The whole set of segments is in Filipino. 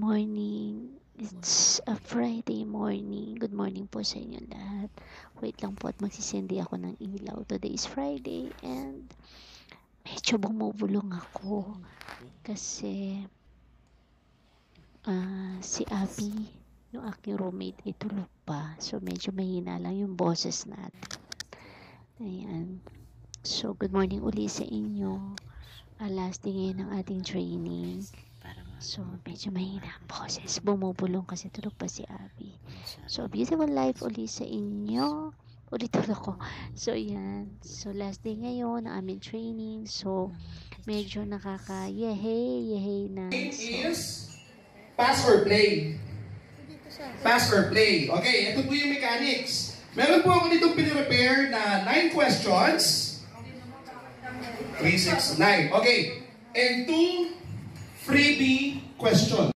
morning. It's a Friday morning. Good morning po sa inyo lahat. Wait lang po at magsisindi ako ng ilaw. Today is Friday and medyo bumubulong ako kasi si Abby, yung aking roommate, itulog pa. So medyo mahina lang yung boses natin. Ayan. So good morning uli sa inyo. Last day ngayon ng ating training. So, medyo mahina ang boses. Bumubulong kasi tulog pa si Abby. So, beautiful life uli sa inyo. Ulit tulog ko. So, yan. So, last day ngayon ng aming training. So, medyo nakaka-yehey na. So, is pass or play. Pass or play. Okay, ito po yung mechanics. Meron po ako ditong pinirepair na 9 questions. 3, 6, 9. Okay. And 2 freebie question.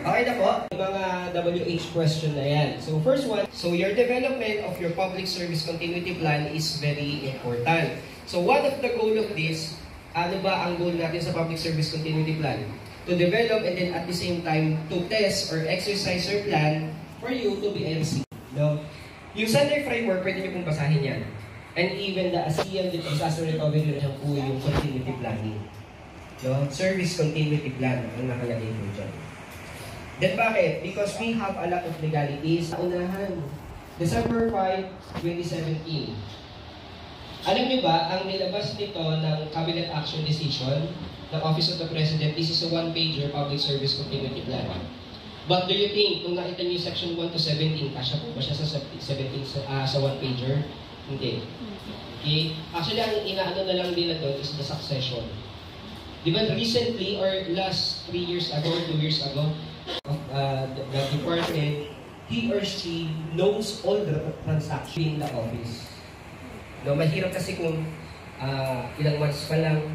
Okay na po, mga WH question na yan. So first one, so your development of your public service continuity plan is very important. So one of the goal of this, ano ba ang goal natin sa public service continuity plan? To develop and then at the same time to test or exercise your plan for you to be MC. No? Yung Sunday framework, pwede nyo pong basahin yan. And even the ASEAN Disaster Recovery Region po yung continuity planning. No? Service continuity plan ang nakalagay po dyan. Then bakit? Because we have a lot of legalities. Unahan, December 5, 2017. Alam niyo ba, ang nilabas nito ng Cabinet Action Decision ng Office of the President, this is a one-pager public service continuity plan. But do you think, kung nakita niyo section 1 to 17, kasya po ba siya sa 17 sa one-pager? Hindi. Okay? Actually, ang inaano na lang nila doon is the succession. Di ba recently or last 3 years ago or 2 years ago, the department, he or she knows all the transactions in the office. No, mahirap kasi kung ilang months pa lang,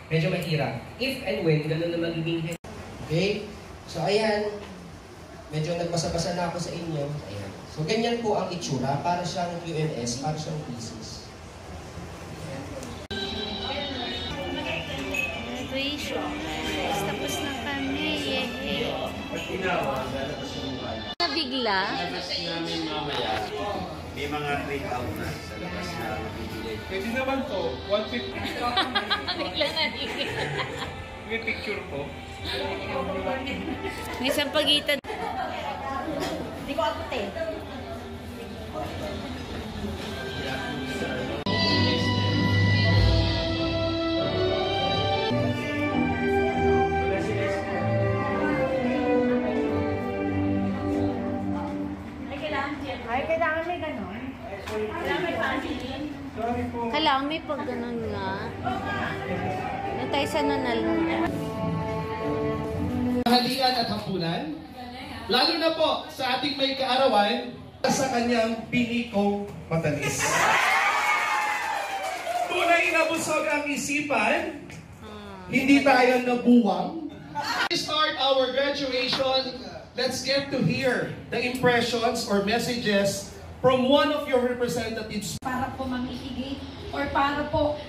medyo mahirap. If and when, gano'n na magiging head. Okay? So ayan, medyo nagbasa-basa na ako sa inyo. Ayan. So ganyan po ang itsura, para siyang UMS, para siyang thesis. tapos na kami. Yehey. Nabigla? Labas namin mamaya, may mga trade out na sa labas na mabibili. Pwede naman to, 150. Bigla na rin. May picture po. May isang pagitan. Hindi ko abutin. Ay, kailangan may ganon. Kailangan may pansin. Kailangan may pag ganon nga. Natay sa nanal. Halian at hapunan, lalo na po sa ating may kaarawan, sa kanyang pinikong matamis. Tunay na busog ang isipan, hindi tayo nabuwang. We start our graduation. Let's get to hear the impressions or messages from one of your representatives. Para po mamigigate or para po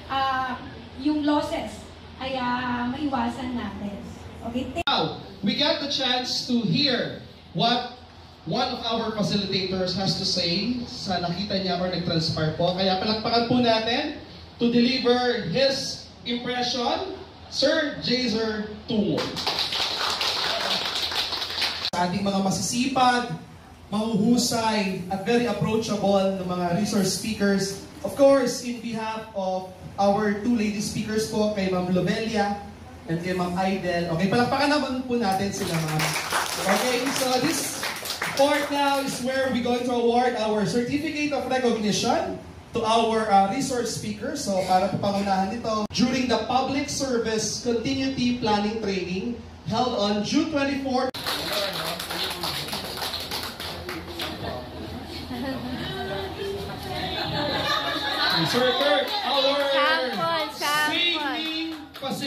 yung losses ay maiwasan natin. Okay? Now, we get the chance to hear what one of our facilitators has to say sa nakita niya or nag-transpire po. Kaya palakpakan po natin to deliver his impression, Sir Jaser Tungo. Ating mga masisipag, mahuhusay, at very approachable ng mga resource speakers. Of course, in behalf of our two lady speakers po, kay Ma'am Lobelia and kay Ma'am Aidel. Okay, palakpakan naman po natin sila, ma'am. Okay, so this part now is where we're going to award our certificate of recognition to our resource speakers. So, para po pangunahan nito, during the Public Service Continuity Planning Training held on June 24th, Sir Kurt, our Sample. singing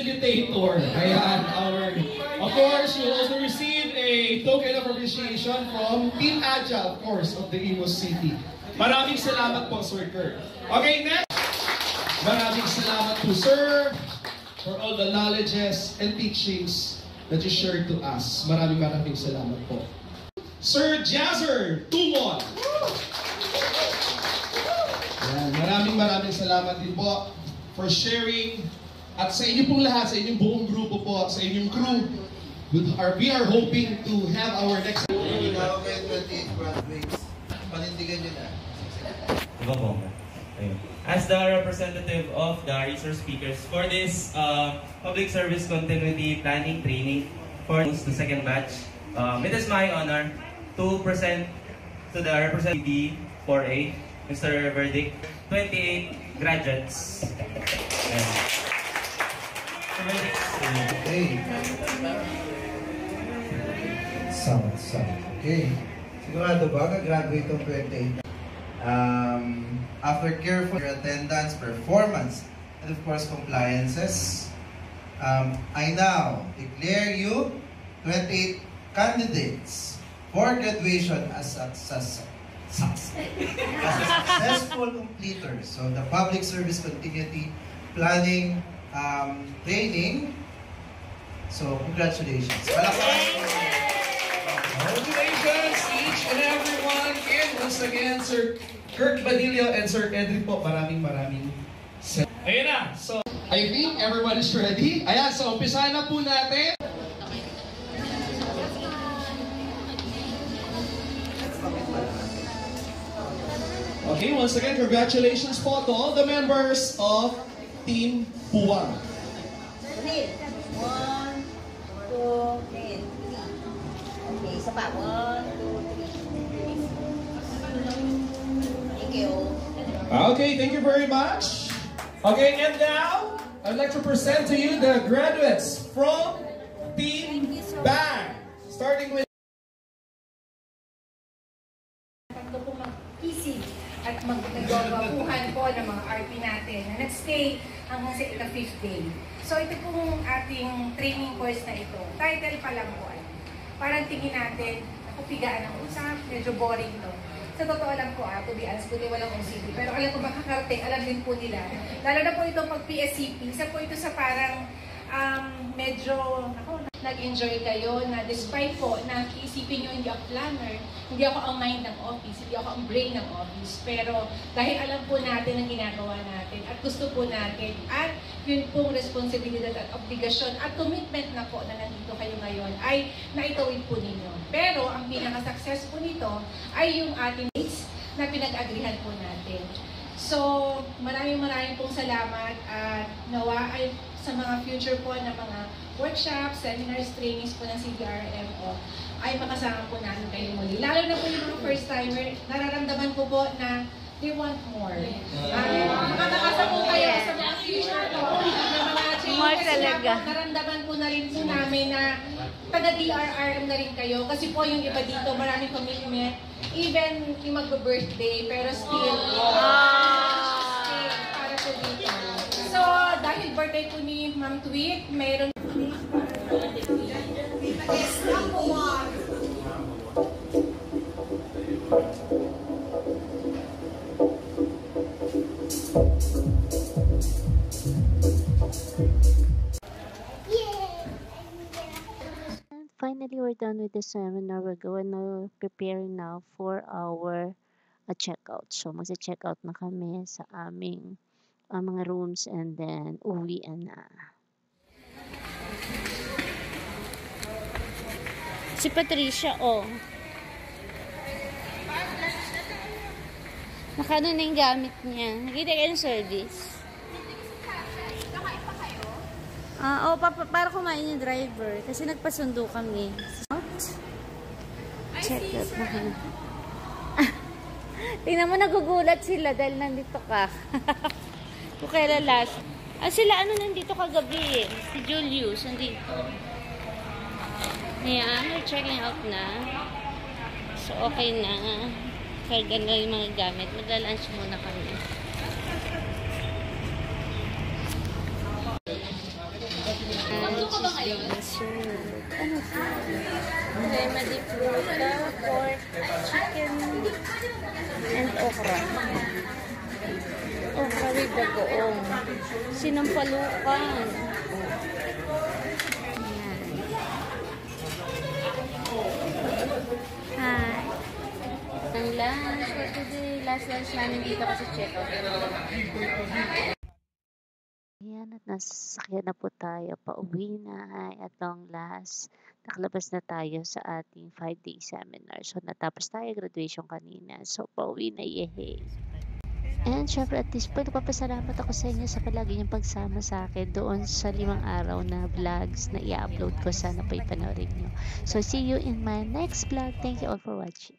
facilitator. Ayan, of course, you'll also receive a token of appreciation from Team Aja, of course, of the Imus City. Maraming salamat po, Sir Kurt. Okay, next. Maraming salamat po, Sir, for all the knowledges and teachings that you shared to us. Maraming salamat po. Sir Jazzer Tumon. Maraming salamat din po for sharing. At sa inyo pong lahat, sa inyong buong grupo po, sa inyong crew, we are hoping to have our next... Panindigan nyo na. Diba po? As the representative of the resource speakers for this public service continuity planning training for the second batch, it is my honor to present to the representative 4A, Mr. Verdict, 28 graduates. Okay. Okay. Sigurado ba gagraduate ang 28? After careful attendance, performance, and of course compliances, I now declare you 28 candidates for graduation as successful completers. So the public service continuity planning training. So congratulations. Congratulations each and everyone. And once again, Sir Kurt Badillo and Sir Edric po, maraming Ayan na. So, I think everyone is ready. Ayan, so umpisahan na po natin. Okay, once again, congratulations po to all the members of Team Puwang. 1, 2, 3. Okay, isa pa. 1, 2, 3. Thank you. Okay, thank you very much. Okay, and now, I'd like to present to you the graduates from Team Bang. Starting with... Easy at magbababuhan po ng mga RP natin na nag-stay hanggang sa ika-5th day. So ito pong ating training course na ito. Title pa lang po ay parang tingin natin, pigaan ng usap, medyo boring to. Sa totoo lang po, to be honest, buti walang OCD. Pero alam ko makakarating, alam din po nila. Lalo na po itong pag-PSCP, isa po ito sa parang medyo, nag-enjoy kayo na despite po na iisipin nyo hindi ako planner, hindi ako ang mind ng office, hindi ako ang brain ng office. Pero dahil alam po natin ang ginagawa natin at gusto po natin at yun pong responsibilidad at obligasyon at commitment na po na nandito kayo ngayon ay naitawid po ninyo. Pero ang pinaka-success po nito ay yung ating mates na pinag-agrihan po natin. So, maraming pong salamat at nawa ay sa mga future po na mga workshops, seminars, trainings po ng CDRMO ay makasama po namin kayo muli. Lalo na po yung mga first-timer, nararamdaman ko po na they want more. Makakasa po kayo sa mga future po na mga changes na naramdaman po na rin po namin na taga-DRRM na rin kayo kasi po yung iba dito, maraming commitment. Even yung mag-birthday, pero still, para po dito. So, dahil birthday po ni Ma'am Tweet, mayroon Finally, we're done with the seminar. We're going to prepare now for our checkout. So, magsa-checkout na kami sa aming mga rooms and then uwian na. Si Patricia, oh. Nakano na yung gamit niya. Nakita kayo yung service? Para kumain yung driver. Kasi nagpasundo kami. Check out na kami. Tingnan mo, nagugulat sila dahil nandito ka. Kung kailan last. Sila nandito kagabi eh. Si Julius, nandito. Ayan, we're checking out na. So, okay na. Karga na yung mga gamit. Magla-lunch muna kami. Okra with bagoong. Sinampalukan. Ayan. Hi. Ang lunch for today. Last lunch namin dito kasi check-out. Ayan, at nasa sasakyan na po tayo. Pauwi na at long last. Nakalabas na tayo sa ating 5-day seminar. So, natapos tayo graduation kanina. So, pauwi na, yehey. And syempre at this point, nagpapasalamat ako sa inyo sa palagi niyong pagsama sa akin doon sa 5 araw na vlogs na i-upload ko. Sana pa ipanoorin niyo. So, see you in my next vlog. Thank you all for watching.